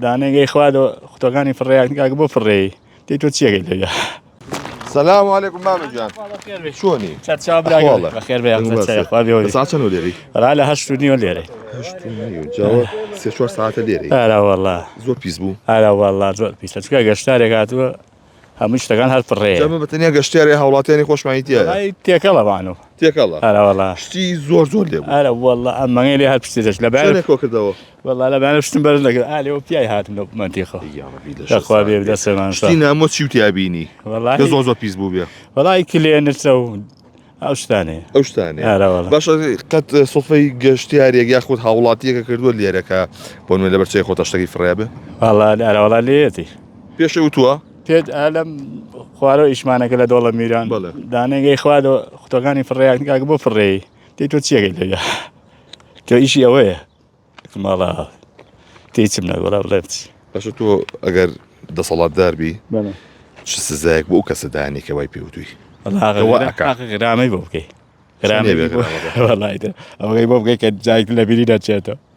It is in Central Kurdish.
دانەی خوادەوە قوتەکانی فڕێیان بۆ فڕێی تی تۆ چیەکەی لێ سلام علیکم مامەجان چۆنی بەخێر بێ ساچەن و لێری ڕا لە 8 نیوە لێرە جاوە 3-4 ساعتە لێرە ئاراوەڵا زۆر پیس بوو ئاراوەڵا زۆر پیسە چکە گەشتارێک هاتووە هەموو شتەکان هەر فڕێ جەمە بەتەنیا گەشتیاری هاوڵاتیانی خۆشمانیتیە تێکەڵەوانە تێکەڵە ئاراوەڵا شتی زۆر لێ بوو ئارەوەڵا ئەم مەngەی لێ هەر پشتێش لە بەیانێکۆ کردەوە وەڵا لە بەیانە پشتم بەرز دەکرد ئالێەوە پیای هاتم لە منتیخە دەخوا بێ دەستێمان شتی نامۆ چی وتیابینی کە زۆر پیس بوو بێ وەڵای کلێنرچە و ئەو شتانەیە ئەو شتانێ ئاراوەڵا باشە قەت سڵفەی گەشتیارێک یاخود هاوڵاتیەکە کردووە لێرەکە بۆ نوێ لەبەر چی خۆ تەشتێکی فڕێ بێ وەڵا ئاراوەڵا لێتی پێشە وتووە پێت ئالەم خوارەوە ئیشمانەکە لە دۆڵە میران دانەی خوادەوە قوتەکانی فڕێیان بۆ فڕێی تی تۆ چیەکەی لێ تۆ ئیشی ئەوەیە ماڵا تێچم نەگۆڵا بڵێ بچی باشە تۆ ئەگەر دەسەڵاتداربی چ سزایەک بۆ ئەو کەسە دایانێک کە وای پێوتوی غرامەی بۆ بکەی ئەوەی بۆ بکەی کە جایت لە بیری دەچێتەوە